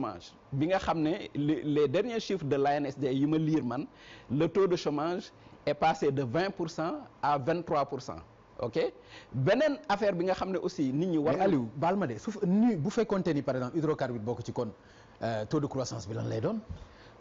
chômage bi nga xam ne les derniers chiffres de l'ANSD yi ma lire man le taux de chômage est passé de 20% à 23%. ok beneen affaire bi nga xam ne aussi nit ñi war. mais Aliou baal ma de su ni bu fekkoonte ni par exemple hydrocarbure bokk ci kon taux de croissance bi lan lay doon.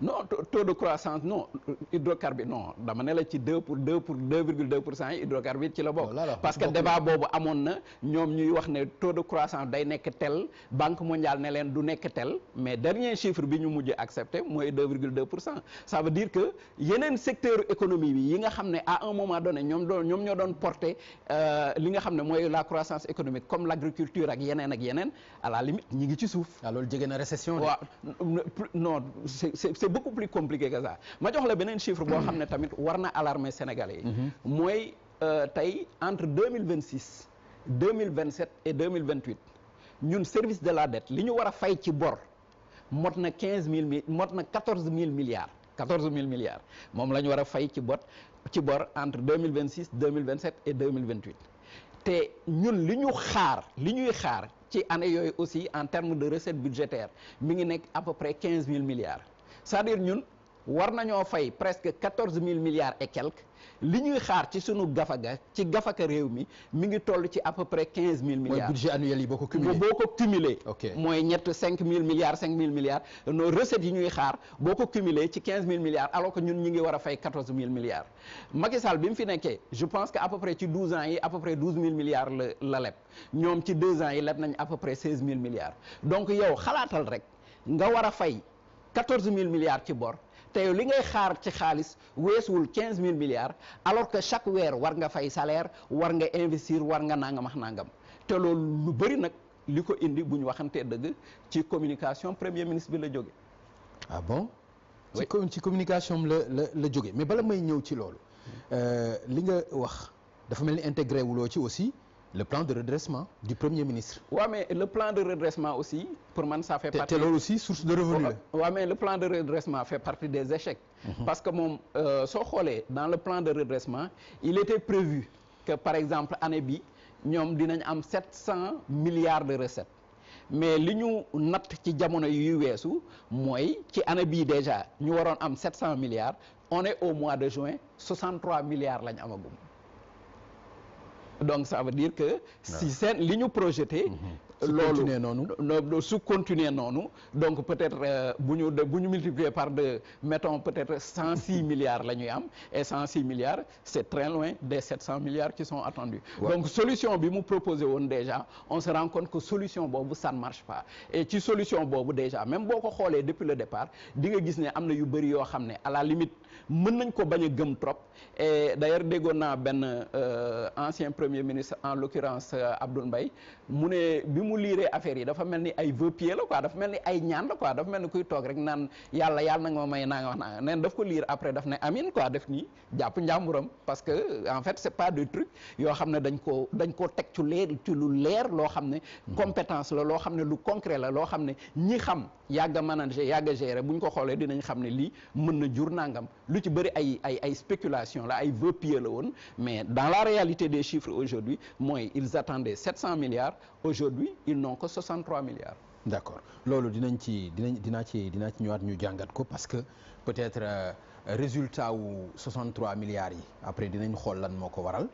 non taux de croissance non hydrocarbure non dama ne la ci 2,2% yi hydrocarbure ci la bokk. parce que débat boobu amoon na ñoom ñuy wax ne taux de croissance day nekk tel banque mondiale ne leen du nekk tel mais dernier chiffre bi ñu mujj accepté mooy 2,2%. ça veut dire que yeneen secteur économie bi yi nga xam ne à un moment donné ñoom ñoo doon porter li nga xam ne mooy la croissance économique comme l'agriculture ak yeneen à la limite ñi ngi ci suuf. waaw loolu jege na récession. waaw non c'est beaucoup plus compliqué que ça ma jox la beneen chiffre boo xam ne tamit war na alarmer sénégalais yi mooy tey entre 2026 2027 et 2028 ñun service de la dette li ñu war a fay ci bor mot na 14 000 milliards moom la ñu war a fay ci bor entre 2026 2027 et 2028 te ñun li ñuy xaar ci année yooyu aussi en termes de recettes budgétaires mi ngi nekk à peu près 15 000 milliards c'est-à-dire ñun war nañoo fay presque 14 000 milliards et quelques li ñuy xaar ci sunu gafaka réew mi ngi toll ci à peu près 15 000 milliards. mooy budget annuel yi boo ko cumulé. ok mooy 5 000 milliards 5 000 milliards nos recettes yi ñuy xaar boo ko cumulé ci 15 000 milliards alors que ñun ñi ngi war a fay 14 000 milliards. Macky Sall bi mu fi nekkee je pense que à peu près ci 12 ans yi à peu près 12 000 milliards la leb ñoom ci 2 ans yi leb nañ à peu près 16 000 milliards donc yow xalaatal rek nga war a fay 14 000 milliards ci bor. te yow li ngay xaar ci xaalis weesuwul 15 000 milliards alors que chaque weer war nga fay salaire war nga investir war nga nangam te loolu lu bëri nag li ko indi bu ñu waxantee dëgg ci communication premier ministre bi la jóge. ah bon. ci communication la jóge mais bala may ñëw ci loolu li nga wax dafa mel ni intégré wuloo ci aussi le plan de redressement du premier ministre. waaw mais le plan de redressement aussi pour man ça fait partie. te loolu aussi source de revenu la. waaw mais le plan de redressement fait partie des échecs. parce que moom soo xoolee dans le plan de redressement il était prévu que par exemple année bi ñoom dinañ am 700 milliards de recettes mais li ñu natt ci jamono yuy weesu mooy ci année bii déjà ñu waroon am 700 milliards on est au mois de juin 63 milliards lañ amagum. donc ça veut dire que si seen li ñu projeté loolu su continuer noonu donc peut-être bu ñu multiplier par deux mettons peut-être 106 milliards la ñuy am et 106 milliards c'est très loin des 700 milliards qui sont attendus donc solution bi mu proposé woon déjà on se rend compte que solution boobu ça ne marche pas et ci solution boobu déjà même boo ko xoolee depuis le départ di nga gis ne am na yu bëri yoo xam ne à la limite mën nañ ko bañ a gëm trop et d'ailleurs déggoon naa benn ancien premier ministre en l'occurrence Abdoul Mbaye mu ne bi mu liiree affaire yi dafa mel ni ay vœux pieux la quoi dafa mel ni ay ñaan la quoi dafa mel ni kuy toog rek naan yàlla na nga ma may naa nga wax naa neen daf ko lire après daf ne amin quoi def nii jàpp njàmburam parce que en fait c'est pas des trucs yoo xam ne dañ koo teg ci lu leer loo xam ne compétence la loo xam ne lu concret la loo xam ne ñi xam yàgg a manager yàgg a gérer bu ñu ko xoolee dinañ xam ne lii mën na jur nangam lu ci bëri ay spéculation la ay vœux pieux la woon mais dans la réalité des chiffres aujourd'hui mooy ils attendaient 700 milliards aujourd'hui ils n'ont que 63 milliards. D'accord loolu dinaa ci ñëwaat ñu jàngat ko parce que peut-être résultat wu 63 milliards yi après dinañ xool lan moo ko waral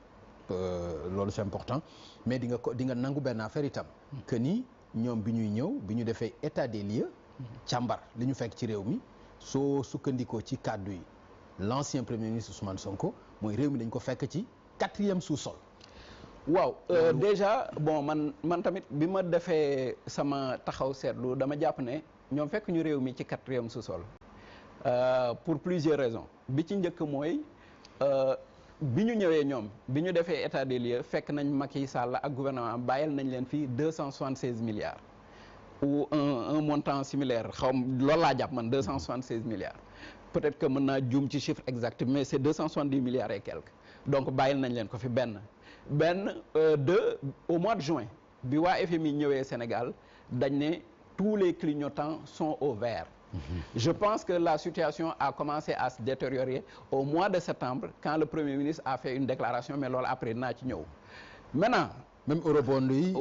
loolu c'est important mais di nga nangu benn affaire itam que ni ñoom bi ñuy ñëw bi ñu defee état des lieux càmbar li ñu fekk ci réew mi soo sukkandikoo ci kàddu yi l'ancien premier ministre Ousmane Sonko mooy réew mi dañ ko fekk ci 4e sous-sol. waaw déjà bon man tamit bi ma defee sama taxaw seetlu dama jàpp ne ñoom fekk ñu réew mi ci 4e sous-sol pour plusieurs raisons bi ci njëkk mooy bi ñu ñëwee ñoom bi ñu defee état des lieux fekk nañ Macky Sall ak gouvernement bàyyil nañ leen fii 276 milliards ou un montant similaire loolu laa jàpp man 276 milliards peut-être que mën naa juum ci chiffre exact mais c'est 270 milliards et quelques donc bàyyil nañ leen ko fi benn au mois de juin bi waa FMI ñëwee Sénégal dañ ne tous les clignotants sont au vert. Je pense que la situation a commencé à se détériorer au mois de septembre quand le Premier ministre a fait une déclaration mais loolu après naa ci ñëw maintenant même eurobond yi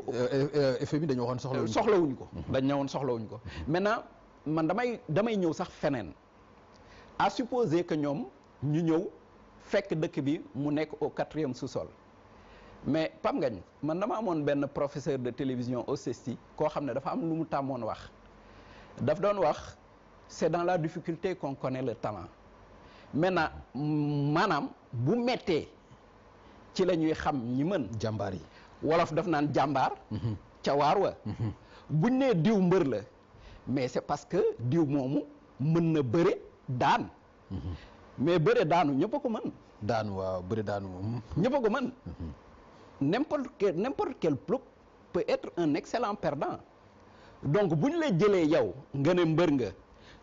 FMI dañu waxoon soxlawuñ ko dañ ñëwoon soxlawuñ ko maintenant man damay ñëw sax feneen à supposer que ñoom ñu ñëw fekk dëkk bi mu nekk au 4e sous-sol mais Pape Ngagne man dama amoon benn professeur de télévision au CESTI koo xam ne dafa am lu mu tàmmoon wax daf doon wax c'est dans la difficulté qu'on connaît le talent maintenant maanaam bu mettee ci la ñuy xam ñi mën jàmbaar yi wolof daf naan jàmbaar ca waar wa buñ nee diw mbër la mais c'est parce que diw moomu mën na bëre daan mais bëre daanu ñëpp a ko mën daanu waaw bëre daanu moom ñëpp a ko mën n'importe quel club peut être un excellent perdant donc bu ñu lay jëlee yow nga ne mbër nga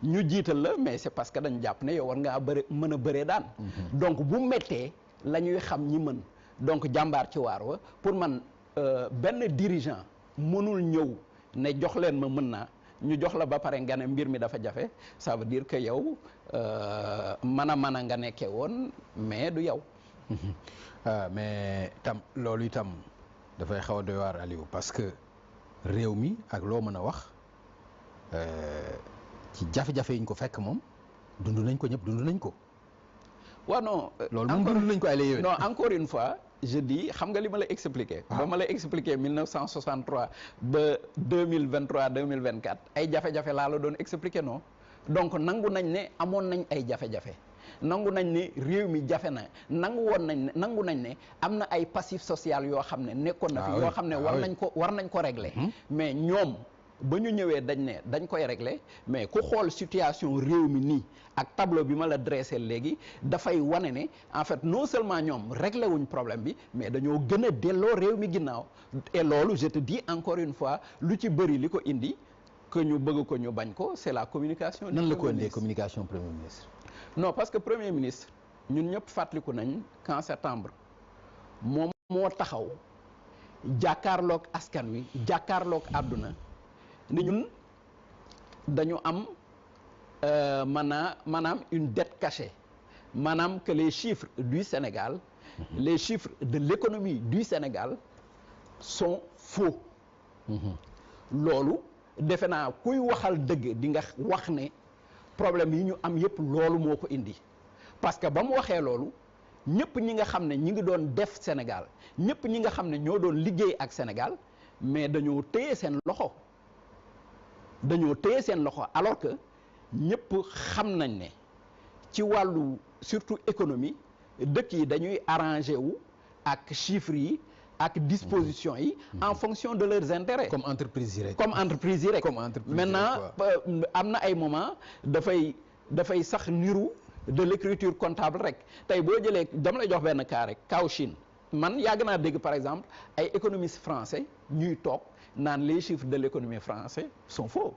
ñu jiital la mais c'est parce que dañ jàpp ne yow war ngaa bëre mën a bëree daan donc bu mettee la ñuy xam ñi mën donc jàmbaar ci waar wa pour man benn dirigeant mënul ñëw ne jox leen ma mën naa ñu jox la ba pare nga ne mbir mi dafa jafe ça veut dire que yow mën a nga nekkee woon mais du yow mais tam loolu itam dafay xaw a doy waar Aliou parce que réew mi ak loo mën a wax ci jafe-jafe yi ñu ko fekk moom dund nañ ko ñëpp dund nañ ko. waaw non. loolu moom dund nañ ko ay la yéwén. non encore une fois je dis xam nga li ma la expliqué. ba ma la expliqué 1963 ba 2023 2024 ay jafe-jafe laa la doon expliqué non donc nangu nañ ne amoon nañ ay jafe-jafe. nangu nañ ne réew mi jafe na nangu nañ ne am na ay passif social yoo xam ne nekkoon na fi yoo xam ne war nañ ko régler mais ñoom ba ñu ñëwee dañ koy régler mais ku xool situation réew mi nii ak tableau bi ma la dressé léegi dafay wane ne en fait non seulement ñoom régler wuñ problème bi mais dañoo gën a delloo réew mi ginnaaw et loolu je te dis encore une fois lu ci bëri li ko indi que ñu bëgg ko ñu bañ ko c'est la communication. nan la ko indee communication premier ministre. non parce que premier ministre ñun ñëpp fàttaliku nañ qu'en septembre moom moo taxaw jàkkaarloog askan wi jàkkaarloog àdduna ni ñun dañu am maanaam une dette cachée maanaam que les chiffres du Sénégal les chiffres de l'économie du Sénégal sont faux loolu defe naa kuy waxal dëgg di nga wax ne problème yi ñu am yépp loolu moo ko indi parce que ba mu waxee loolu ñëpp ñi nga xam ne ñi ngi doon def Sénégal ñëpp ñi nga xam ne ñoo doon liggéey ak Sénégal mais dañoo téye seen loxo alors que ñëpp xam nañ ne ci wàllu surtout économie dëkk yi dañuy arrangé wu ak chiffres yi ak dispositions yi en fonction de leurs intérêts. comme entreprise yi rek. Maintenant am na ay moment dafay sax niru de l'écriture comptable rek tey boo jëlee dama lay jox benn cas rek kaw Chine man yàgg naa dégg par exemple ay économistes français ñuy toog naan les chiffres de l'économie française sont faux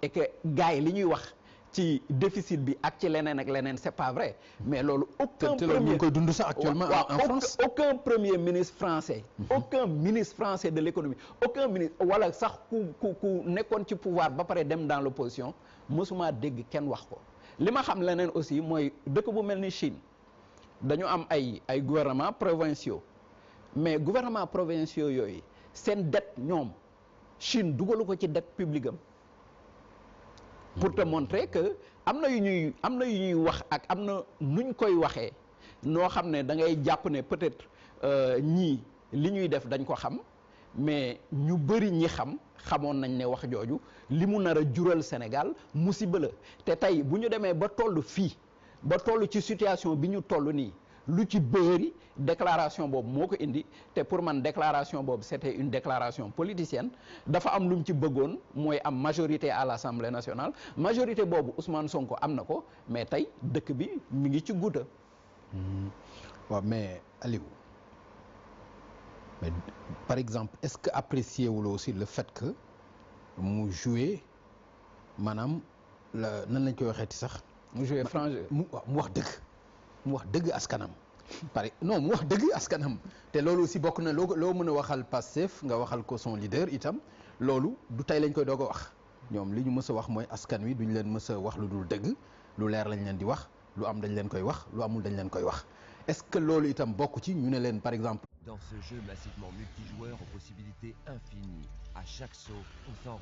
et que gars yi li ñuy wax ci déficit bi ak ci leneen ak leneen c'est pas vrai mais loolu aucun premier koy dund sax actuellement en France aucun premier ministre français aucun ministre français de l'économie aucun ministre wala sax ku nekkoon ci pouvoir ba pare dem dans l'opposition mësuma dégg kenn wax ko li ma xam leneen aussi mooy dëkk bu mel ni Chine dañu am ay gouvernements provinciaux mais gouvernements provinciaux yooyu seen dette ñoom Chine dugalu ko ci dette publique am pour te montrer que am na yu ñuy wax ak am na nuñ koy waxee noo xam ne da ngay jàpp ne peut-être ñii li ñuy def dañ ko xam mais ñu bëri ñi xamoon nañ ne wax jooju li mu nar a jural Sénégal musiba la te tey bu ñu demee ba toll fii ba toll ci situation bi ñu toll nii lu ci bëri déclaration boobu moo ko indi te pour man déclaration boobu c'était une déclaration politicienne dafa am lu mu ci bëggoon mooy am majorité à l'Assemblée nationale majorité boobu Ousmane Sonko am na ko mais tey dëkk bi mi ngi ci guuta waaw mais Aliou mais par exemple est-ce que apprécier wula aussi le fait que mu jouer maanaam la nan lañ koy waxeeti sax mu jouer franc jeu mu wax dëgg askanam mu wax dëgg askanam te loolu aussi bokk na loo mën a waxal Pastef nga waxal ko son leader itam loolu du tey lañ koy doog a wax ñoom li ñu mës a wax mooy askan wi duñ leen mës a wax lu dul dëgg lu leer lañ leen di wax lu am dañ leen koy wax lu amul dañ leen koy wax est-ce que loolu itam bokk ci ñu ne leen par exemple dans ce jeu massivement multijoueur aux possibilités infinies à chaque saut on s'en